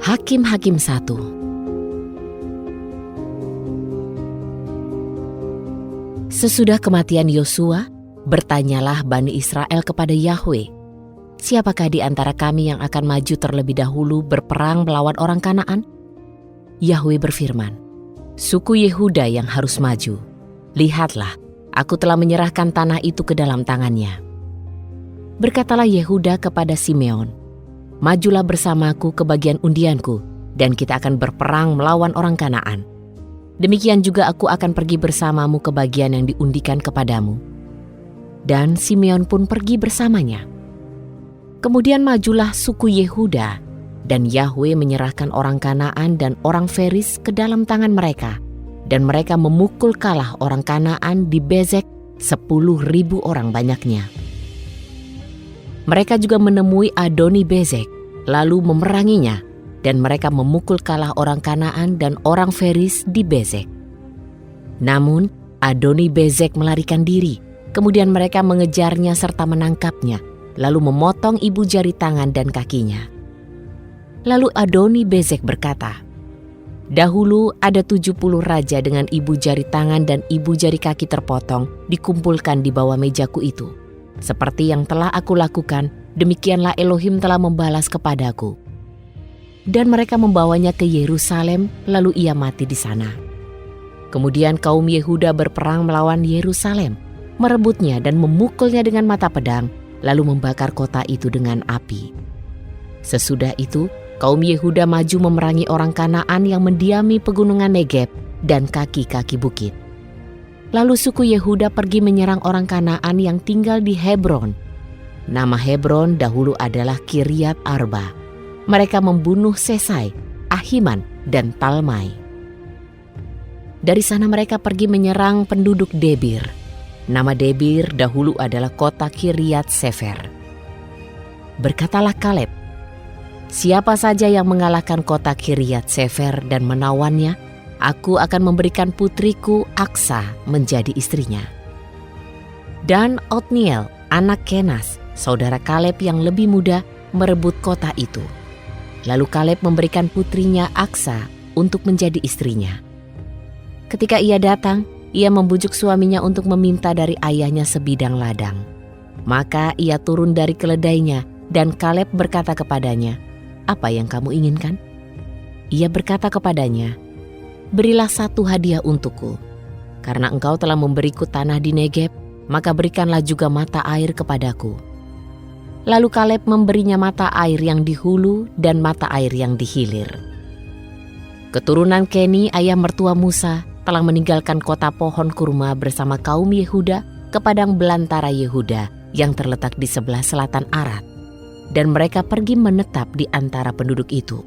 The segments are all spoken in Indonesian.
Hakim-Hakim 1. Sesudah kematian Yosua, bertanyalah Bani Israel kepada Yahwe, "Siapakah di antara kami yang akan maju terlebih dahulu berperang melawan orang Kanaan?" Yahwe berfirman, "Suku Yehuda yang harus maju. Lihatlah, aku telah menyerahkan tanah itu ke dalam tangannya." Berkatalah Yehuda kepada Simeon, "Majulah bersamaku ke bagian undianku, dan kita akan berperang melawan orang Kanaan. Demikian juga aku akan pergi bersamamu ke bagian yang diundikan kepadamu." Dan Simeon pun pergi bersamanya. Kemudian majulah suku Yehuda, dan Yahwe menyerahkan orang Kanaan dan orang Feris ke dalam tangan mereka, dan mereka memukul kalah orang Kanaan di Bezek 10.000 orang banyaknya. Mereka juga menemui Adoni Bezek, lalu memeranginya, dan mereka memukul kalah orang Kanaan dan orang Feris di Bezek. Namun Adoni Bezek melarikan diri, kemudian mereka mengejarnya serta menangkapnya, lalu memotong ibu jari tangan dan kakinya. Lalu Adoni Bezek berkata, "Dahulu ada 70 raja dengan ibu jari tangan dan ibu jari kaki terpotong dikumpulkan di bawah mejaku itu. Seperti yang telah aku lakukan, demikianlah Elohim telah membalas kepadaku." Dan mereka membawanya ke Yerusalem, lalu ia mati di sana. Kemudian kaum Yehuda berperang melawan Yerusalem, merebutnya dan memukulnya dengan mata pedang, lalu membakar kota itu dengan api. Sesudah itu, kaum Yehuda maju memerangi orang Kanaan yang mendiami pegunungan Negeb dan kaki-kaki bukit. Lalu suku Yehuda pergi menyerang orang Kanaan yang tinggal di Hebron. Nama Hebron dahulu adalah Kiryat Arba. Mereka membunuh Sesai, Ahiman, dan Talmai. Dari sana mereka pergi menyerang penduduk Debir. Nama Debir dahulu adalah kota Kiryat Sefer. Berkatalah Kaleb, "Siapa saja yang mengalahkan kota Kiryat Sefer dan menawannya, aku akan memberikan putriku Aksa menjadi istrinya." Dan Otniel, anak Kenas, saudara Kaleb yang lebih muda, merebut kota itu. Lalu Kaleb memberikan putrinya Aksa untuk menjadi istrinya. Ketika ia datang, ia membujuk suaminya untuk meminta dari ayahnya sebidang ladang. Maka ia turun dari keledainya, dan Kaleb berkata kepadanya, "Apa yang kamu inginkan?" Ia berkata kepadanya, "Berilah satu hadiah untukku. Karena engkau telah memberiku tanah di Negeb, maka berikanlah juga mata air kepadaku." Lalu Kaleb memberinya mata air yang di hulu dan mata air yang di hilir. Keturunan Keni, ayah mertua Musa, telah meninggalkan kota pohon kurma bersama kaum Yehuda ke padang belantara Yehuda yang terletak di sebelah selatan Arad, dan mereka pergi menetap di antara penduduk itu.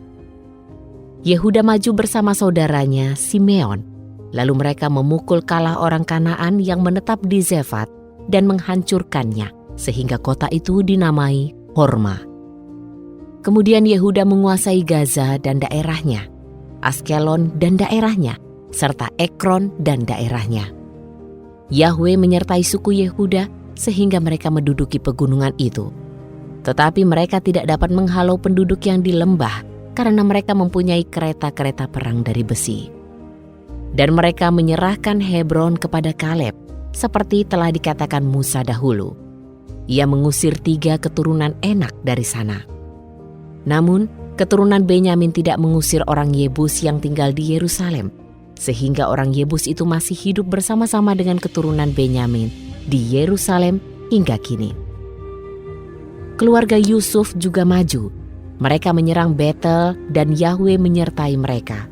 Yehuda maju bersama saudaranya Simeon, lalu mereka memukul kalah orang Kanaan yang menetap di Zefat dan menghancurkannya, sehingga kota itu dinamai Horma. Kemudian Yehuda menguasai Gaza dan daerahnya, Askelon dan daerahnya, serta Ekron dan daerahnya. Yahwe menyertai suku Yehuda sehingga mereka menduduki pegunungan itu. Tetapi mereka tidak dapat menghalau penduduk yang di lembah karena mereka mempunyai kereta-kereta perang dari besi. Dan mereka menyerahkan Hebron kepada Kaleb, seperti telah dikatakan Musa dahulu. Ia mengusir 3 keturunan Enak dari sana. Namun, keturunan Benyamin tidak mengusir orang Yebus yang tinggal di Yerusalem, sehingga orang Yebus itu masih hidup bersama-sama dengan keturunan Benyamin di Yerusalem hingga kini. Keluarga Yusuf juga maju. Mereka menyerang Betel dan Yahwe menyertai mereka.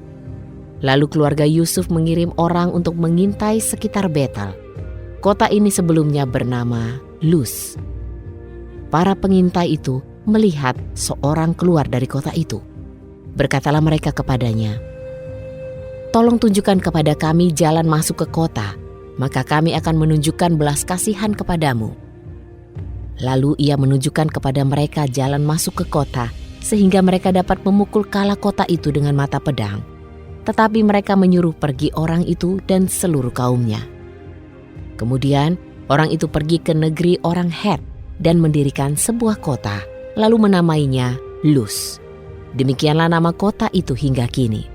Lalu keluarga Yusuf mengirim orang untuk mengintai sekitar Betel. Kota ini sebelumnya bernama Luz. Para pengintai itu melihat seorang keluar dari kota itu. Berkatalah mereka kepadanya, "Tolong tunjukkan kepada kami jalan masuk ke kota, maka kami akan menunjukkan belas kasihan kepadamu." Lalu ia menunjukkan kepada mereka jalan masuk ke kota, sehingga mereka dapat memukul kalah kota itu dengan mata pedang. Tetapi mereka menyuruh pergi orang itu dan seluruh kaumnya. Kemudian orang itu pergi ke negeri orang Het dan mendirikan sebuah kota, lalu menamainya Luz. Demikianlah nama kota itu hingga kini.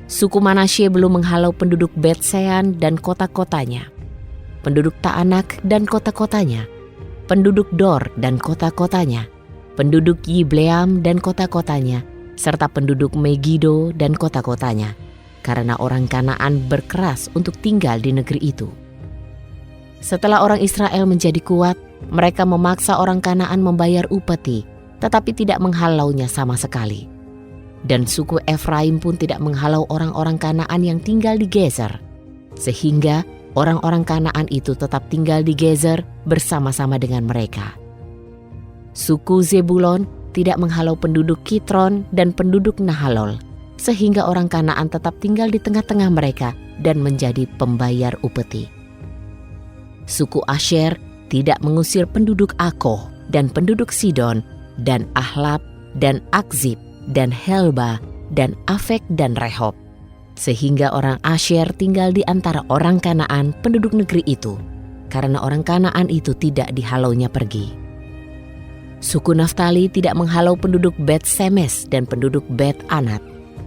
Suku Manasye belum menghalau penduduk Bet-Sean dan kota-kotanya, penduduk Taanak dan kota-kotanya, penduduk Dor dan kota-kotanya, penduduk Yibleam dan kota-kotanya, serta penduduk Megido dan kota-kotanya, karena orang Kanaan berkeras untuk tinggal di negeri itu. Setelah orang Israel menjadi kuat, mereka memaksa orang Kanaan membayar upeti, tetapi tidak menghalaunya sama sekali. Dan suku Efraim pun tidak menghalau orang-orang Kanaan yang tinggal di Gezer, sehingga orang-orang Kanaan itu tetap tinggal di Gezer bersama-sama dengan mereka. Suku Zebulon tidak menghalau penduduk Kitron dan penduduk Nahalol, sehingga orang Kanaan tetap tinggal di tengah-tengah mereka dan menjadi pembayar upeti. Suku Asher tidak mengusir penduduk Akoh dan penduduk Sidon dan Ahlab dan Akzib dan Helba dan Afek dan Rehob, sehingga orang Asher tinggal di antara orang Kanaan penduduk negeri itu, karena orang Kanaan itu tidak dihalaunya pergi. Suku Naftali tidak menghalau penduduk Bet-Semes dan penduduk Bet-Anat,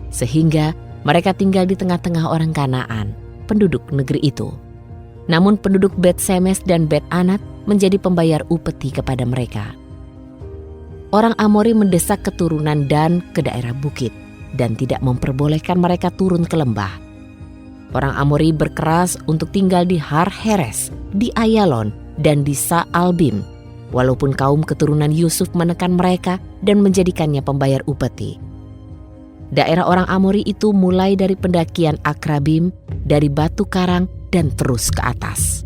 sehingga mereka tinggal di tengah-tengah orang Kanaan penduduk negeri itu. Namun penduduk Bet-Semes dan Bet-Anat menjadi pembayar upeti kepada mereka. Orang Amori mendesak keturunan Dan ke daerah bukit dan tidak memperbolehkan mereka turun ke lembah. Orang Amori berkeras untuk tinggal di Har Heres, di Ayalon, dan di Sa'albim, walaupun kaum keturunan Yusuf menekan mereka dan menjadikannya pembayar upeti. Daerah orang Amori itu mulai dari pendakian Akrabim, dari Batu Karang, dan terus ke atas.